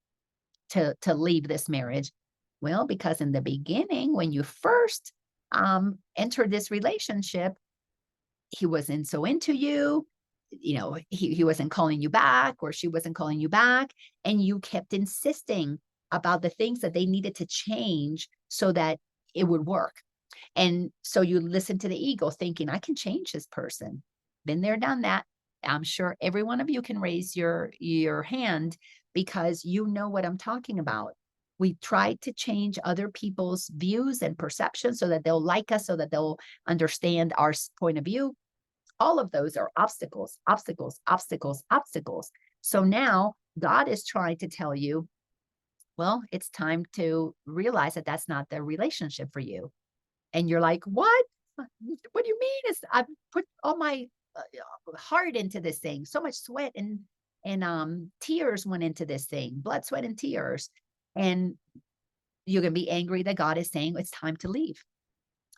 leave this marriage? Well, because in the beginning, when you first entered this relationship, he wasn't so into you. He wasn't calling you back, or she wasn't calling you back, and you kept insisting about the things that they needed to change so that it would work. And so you listen to the ego thinking, I can change this person. Been there, done that. I'm sure every one of you can raise your hand, because you know what I'm talking about. We try to change other people's views and perceptions so that they'll like us, so that they'll understand our point of view. All of those are obstacles, obstacles, obstacles, obstacles. So now God is trying to tell you, well, it's time to realize that that's not the relationship for you. And you're like, what? What do you mean? I've put all my heart into this thing, so much sweat and tears went into this thing, blood, sweat, and tears. And you're going to be angry that God is saying it's time to leave.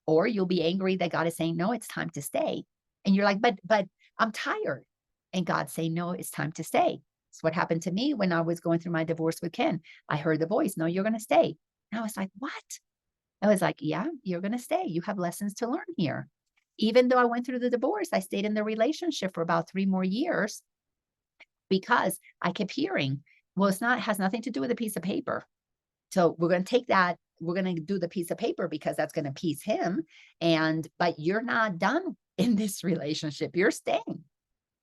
Or you'll be angry that God is saying, no, it's time to stay. And you're like, but I'm tired. And God's saying, no, it's time to stay. It's what happened to me when I was going through my divorce with Ken. I heard the voice, no, you're going to stay. And I was like, what? I was like, yeah, you're going to stay. You have lessons to learn here. Even though I went through the divorce, I stayed in the relationship for about 3 more years because I kept hearing, well, has nothing to do with a piece of paper. So we're going to take that. We're going to do the piece of paper because that's going to please him. But you're not done in this relationship. You're staying.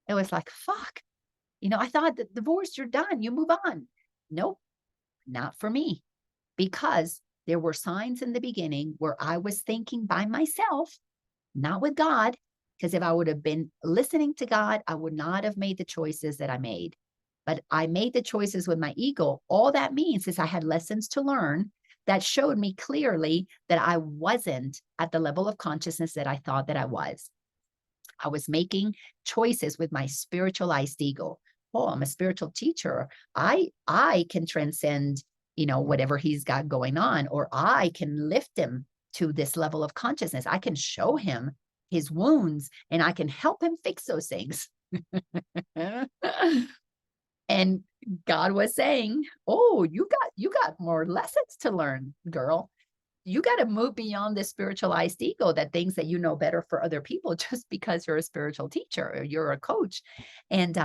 It was like, fuck, I thought that divorce, you're done. You move on. Nope, not for me. Because there were signs in the beginning where I was thinking by myself, not with God, because if I would have been listening to God, I would not have made the choices that I made. But I made the choices with my ego. All that means is I had lessons to learn that showed me clearly that I wasn't at the level of consciousness that I thought that I was. I was making choices with my spiritualized ego. Oh, I'm a spiritual teacher. I can transcend, whatever he's got going on, or I can lift him to this level of consciousness. I can show him his wounds and I can help him fix those things. And God was saying, oh, you got more lessons to learn, girl. You got to move beyond this spiritualized ego that thinks that you know better for other people just because you're a spiritual teacher or you're a coach. And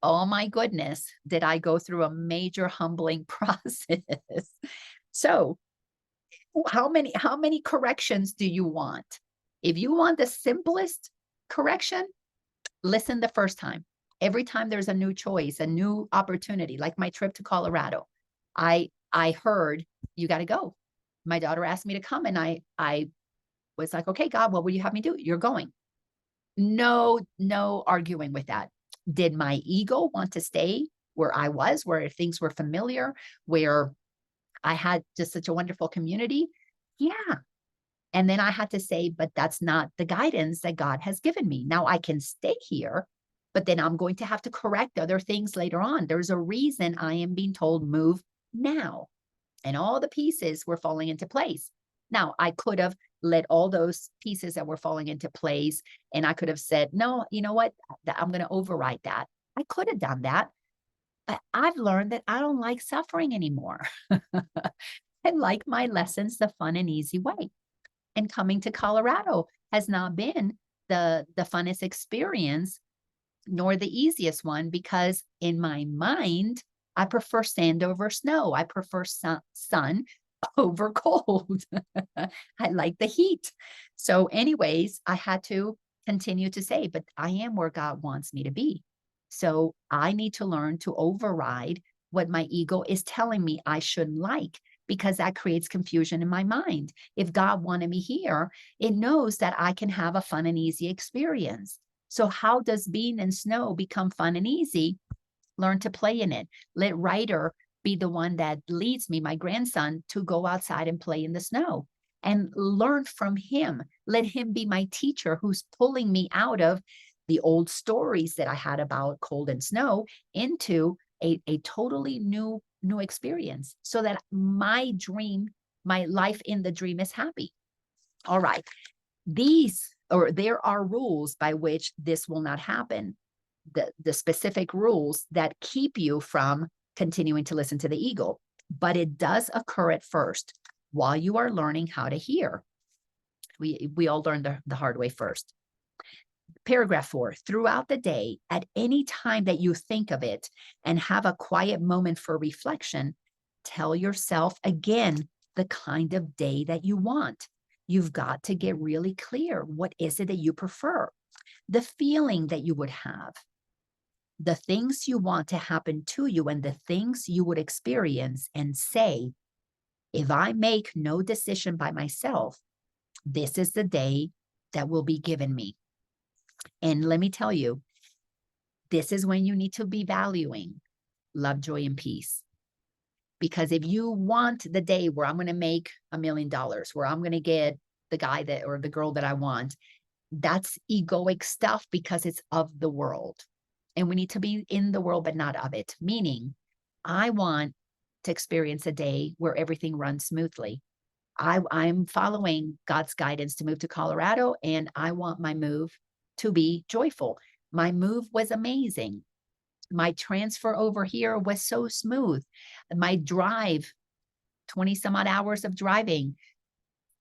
oh my goodness, did I go through a major humbling process. So how many corrections do you want? If you want the simplest correction, listen the first time. Every time there's a new choice, a new opportunity, like my trip to Colorado, I heard, you got to go. My daughter asked me to come and I was like, okay, God, what will you have me do? You're going. No arguing with that. Did my ego want to stay where I was, where things were familiar, where I had just such a wonderful community? Yeah. And then I had to say, but that's not the guidance that God has given me. Now I can stay here, but then I'm going to have to correct other things later on. There's a reason I am being told move now. And all the pieces were falling into place. Now, I could have let all those pieces that were falling into place, and I could have said, no, you know what? I'm going to override that. I could have done that. But I've learned that I don't like suffering anymore. I like my lessons the fun and easy way. And coming to Colorado has not been the funnest experience, nor the easiest one, because in my mind, I prefer sand over snow. I prefer sun over cold. I like the heat. So anyways, I had to continue to say, but I am where God wants me to be. So I need to learn to override what my ego is telling me I shouldn't like, because that creates confusion in my mind. If God wanted me here, it knows that I can have a fun and easy experience. So how does being in snow become fun and easy? Learn to play in it. Let Ryder be the one that leads me, my grandson, to go outside and play in the snow and learn from him. Let him be my teacher who's pulling me out of the old stories that I had about cold and snow into a totally new experience, so that my dream, my life in the dream is happy. All right. There are rules by which this will not happen. The specific rules that keep you from continuing to listen to the ego, but it does occur at first while you are learning how to hear. We all learn the hard way first. Paragraph 4, throughout the day, at any time that you think of it and have a quiet moment for reflection, tell yourself again the kind of day that you want. You've got to get really clear. What is it that you prefer? The feeling that you would have, the things you want to happen to you, and the things you would experience, and say, if I make no decision by myself, this is the day that will be given me. And let me tell you, this is when you need to be valuing love, joy, and peace. Because if you want the day where I'm going to make $1 million, where I'm going to get the guy that or the girl that I want, That's egoic stuff because it's of the world. And we need to be in the world, but not of it. Meaning, I want to experience a day where everything runs smoothly. I'm following God's guidance to move to Colorado, and I want my move to be joyful. My move was amazing. My transfer over here was so smooth. My drive, 20 some odd hours of driving,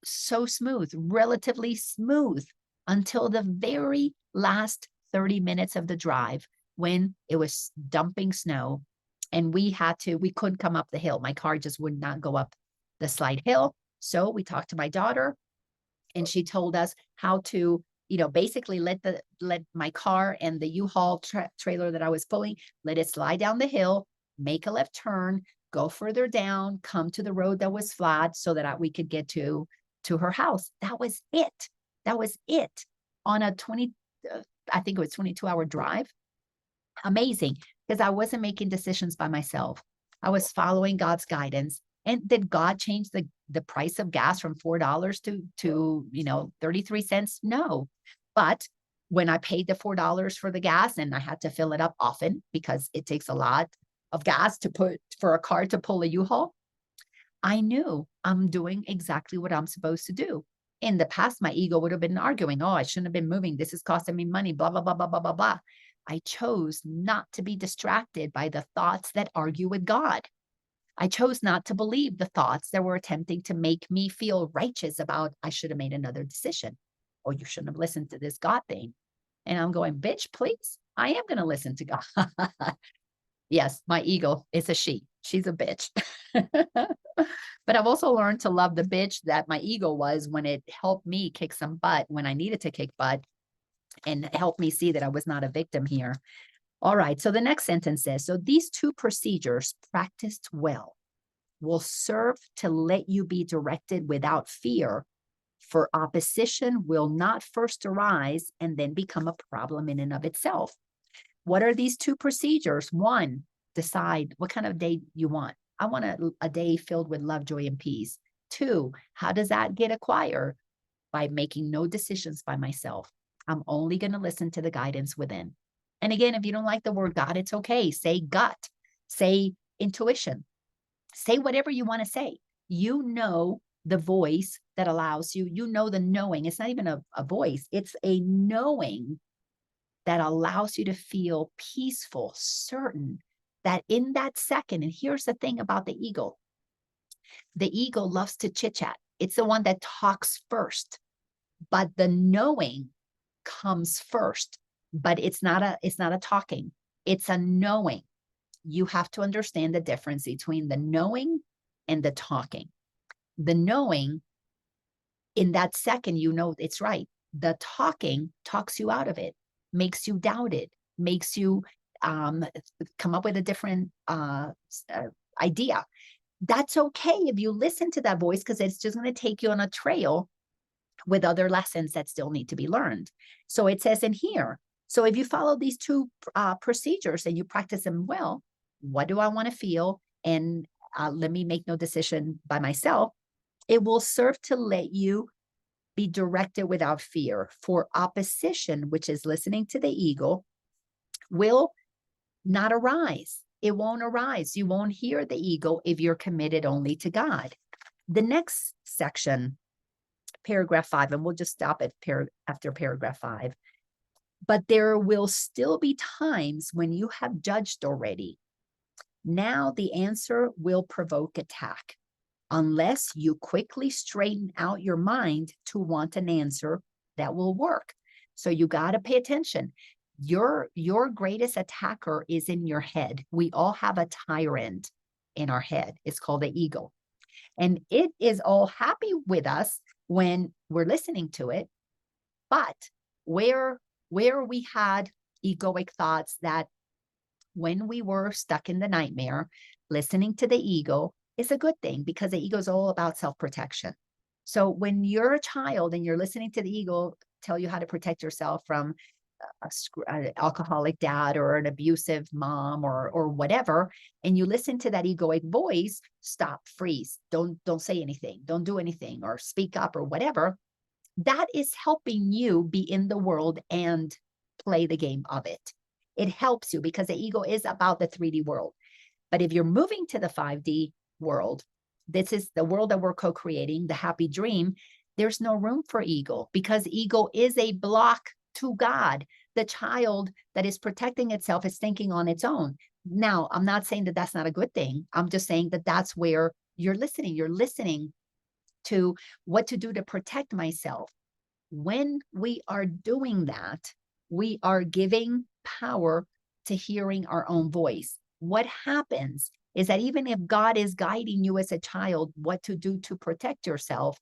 so smooth, relatively smooth until the very last 30 minutes of the drive when it was dumping snow and we couldn't come up the hill. My car just would not go up the slight hill. So we talked to my daughter and she told us how to, basically let my car and the U-Haul trailer that I was pulling, let it slide down the hill, make a left turn, go further down, come to the road that was flat so that we could get to her house. That was it. That was it on a I think it was 22-hour drive. Amazing, because I wasn't making decisions by myself. I was following God's guidance. And did God change the price of gas from $4 to 33 cents? No. But when I paid the $4 for the gas and I had to fill it up often because it takes a lot of gas to put for a car to pull a U-Haul, I knew I'm doing exactly what I'm supposed to do. In the past, my ego would have been arguing, oh, I shouldn't have been moving. This is costing me money, blah, blah, blah, blah, blah, blah, blah. I chose not to be distracted by the thoughts that argue with God. I chose not to believe the thoughts that were attempting to make me feel righteous about I should have made another decision. Or you shouldn't have listened to this God thing. And I'm going, bitch, please. I am going to listen to God. Yes, my ego is a she. She's a bitch. But I've also learned to love the bitch that my ego was when it helped me kick some butt when I needed to kick butt and helped me see that I was not a victim here. All right, so the next sentence says, so these two procedures practiced well will serve to let you be directed without fear, for opposition will not first arise and then become a problem in and of itself. What are these two procedures? One, decide what kind of day you want. I want a day filled with love, joy, and peace. Two, how does that get acquired? By making no decisions by myself. I'm only going to listen to the guidance within. And again, if you don't like the word God, it's okay. Say gut, say intuition, say whatever you want to say. You know the voice that allows you, the knowing. It's not even a voice. It's a knowing that allows you to feel peaceful, certain that in that second, and here's the thing about the ego loves to chit chat. It's the one that talks first, but the knowing comes first. But it's not a talking, it's a knowing. You have to understand the difference between the knowing and the talking. The knowing, in that second, it's right. The talking talks you out of it, makes you doubt it, makes you come up with a different idea. That's okay if you listen to that voice, because it's just going to take you on a trail with other lessons that still need to be learned. So it says in here, so if you follow these two procedures and you practice them well, what do I want to feel? And let me make no decision by myself. It will serve to let you be directed without fear. For opposition, which is listening to the ego, will not arise. It won't arise. You won't hear the ego if you're committed only to God. The next section, paragraph 5, and we'll just stop at after paragraph 5. But there will still be times when you have judged already. Now the answer will provoke attack, unless you quickly straighten out your mind to want an answer that will work. So you got to pay attention. Your greatest attacker is in your head. We all have a tyrant in our head. It's called the ego. And it is all happy with us when we're listening to it. But where we had egoic thoughts, that when we were stuck in the nightmare, listening to the ego is a good thing, because the ego is all about self-protection. So when you're a child and you're listening to the ego tell you how to protect yourself from an alcoholic dad or an abusive mom or whatever, and you listen to that egoic voice, stop, freeze, don't say anything, don't do anything, or speak up or whatever, that is helping you be in the world and play the game of it. It helps you because the ego is about the 3D world. But if you're moving to the 5D world, this is the world that we're co-creating, the happy dream, there's no room for ego because ego is a block to God. The child that is protecting itself is thinking on its own. Now, I'm not saying that that's not a good thing. I'm just saying that that's where you're listening. You're listening to what to do to protect myself. When we are doing that, we are giving power to hearing our own voice. What happens is that even if God is guiding you as a child what to do to protect yourself,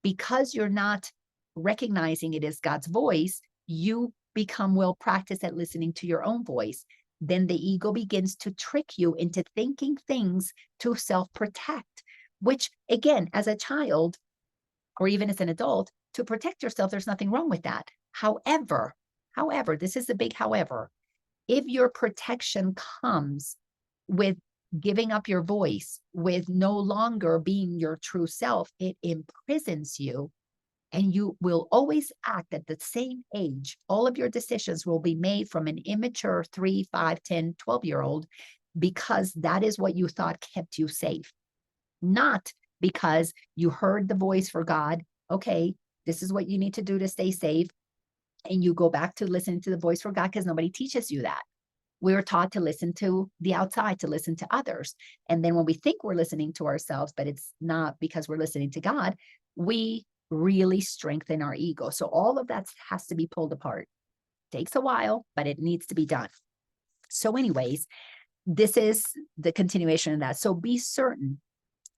because you're not recognizing it as God's voice, you become well practiced at listening to your own voice. Then the ego begins to trick you into thinking things to self-protect, which again, as a child, or even as an adult, to protect yourself, there's nothing wrong with that. However, this is the big however, if your protection comes with giving up your voice, with no longer being your true self, it imprisons you and you will always act at the same age. All of your decisions will be made from an immature 3, 5, 10, 12-year-old because that is what you thought kept you safe. Not because you heard the voice for God. Okay, this is what you need to do to stay safe. And you go back to listening to the voice for God because nobody teaches you that. We're taught to listen to the outside, to listen to others. And then when we think we're listening to ourselves, but it's not because we're listening to God, we really strengthen our ego. So all of that has to be pulled apart. Takes a while, but it needs to be done. So anyways, this is the continuation of that. So be certain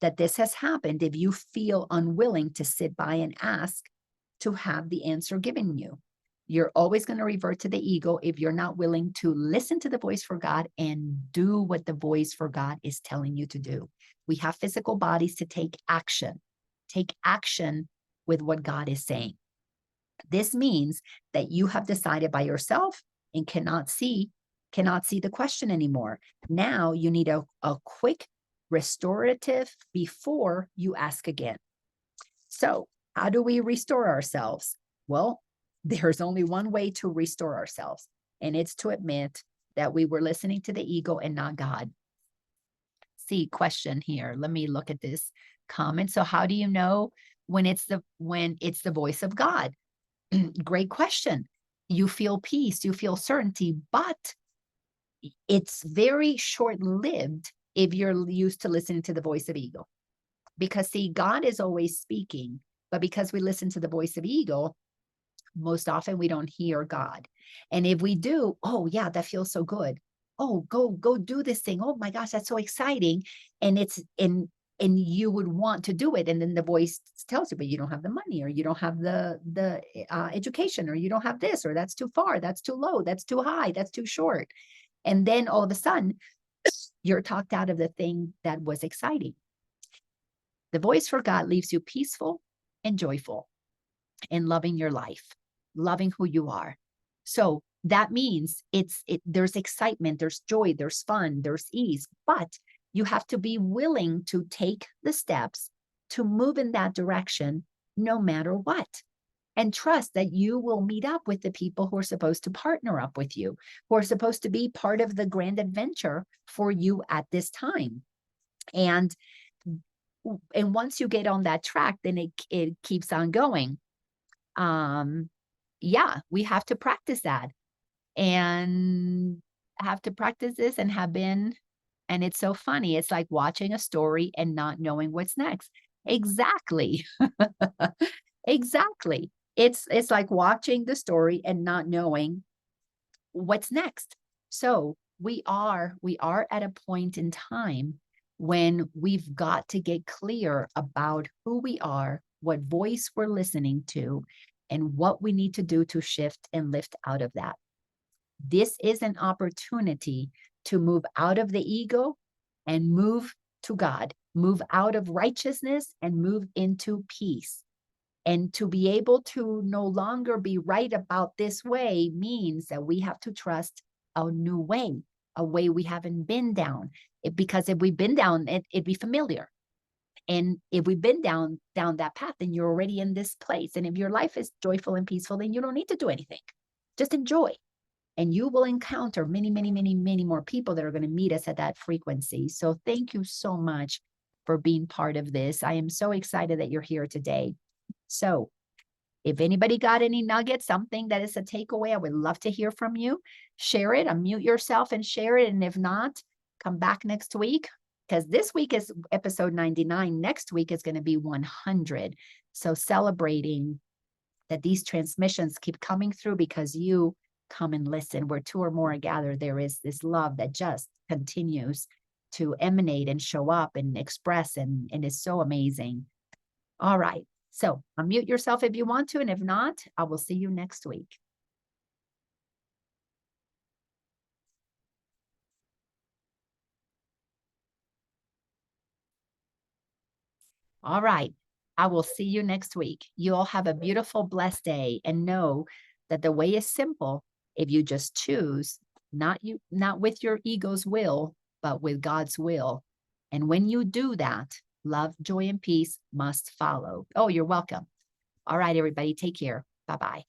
that this has happened if you feel unwilling to sit by and ask to have the answer given you. You're always going to revert to the ego if you're not willing to listen to the voice for God and do what the voice for God is telling you to do. We have physical bodies to take action with what God is saying. This means that you have decided by yourself and cannot see the question anymore. Now you need a quick restorative before you ask again. So how do we restore ourselves? Well, there's only one way to restore ourselves, and it's to admit that we were listening to the ego and not God. See, question here. Let me look at this comment. So how do you know when it's the voice of God? Great question. You feel peace, you feel certainty, but it's very short-lived if you're used to listening to the voice of ego. Because see, God is always speaking, but because we listen to the voice of ego, most often we don't hear God. And if we do, oh yeah, that feels so good. Oh, go do this thing. Oh my gosh, that's so exciting. And and you would want to do it. And then the voice tells you, but you don't have the money, or you don't have the education, or you don't have this, or that's too far, that's too low, that's too high, that's too short. And then all of a sudden, you're talked out of the thing that was exciting. The voice for God leaves you peaceful and joyful and loving your life, loving who you are. So that means there's excitement, there's joy, there's fun, there's ease, but you have to be willing to take the steps to move in that direction no matter what. And trust that you will meet up with the people who are supposed to partner up with you, who are supposed to be part of the grand adventure for you at this time. And once you get on that track, then it keeps on going. Yeah, we have to practice that and have to practice this and have been. And it's so funny. It's like watching a story and not knowing what's next. Exactly. Exactly. It's like watching the story and not knowing what's next. So we are at a point in time when we've got to get clear about who we are, what voice we're listening to, and what we need to do to shift and lift out of that. This is an opportunity to move out of the ego and move to God, move out of righteousness and move into peace. And to be able to no longer be right about this way means that we have to trust a new way, a way we haven't been down. Because if we've been down, it'd be familiar. And if we've been down that path, then you're already in this place. And if your life is joyful and peaceful, then you don't need to do anything. Just enjoy. And you will encounter many, many, many, many more people that are going to meet us at that frequency. So thank you so much for being part of this. I am so excited that you're here today. So if anybody got any nuggets, something that is a takeaway, I would love to hear from you. Share it, unmute yourself and share it. And if not, come back next week, because this week is episode 99. Next week is going to be 100. So celebrating that these transmissions keep coming through because you come and listen. Where two or more are gathered, there is this love that just continues to emanate and show up and express, and is so amazing. All right. So unmute yourself if you want to, and if not, I will see you next week. All right. I will see you next week. You all have a beautiful, blessed day, and know that the way is simple if you just choose, not with your ego's will, but with God's will. And when you do that, love, joy, and peace must follow. Oh, you're welcome. All right, everybody, take care. Bye-bye.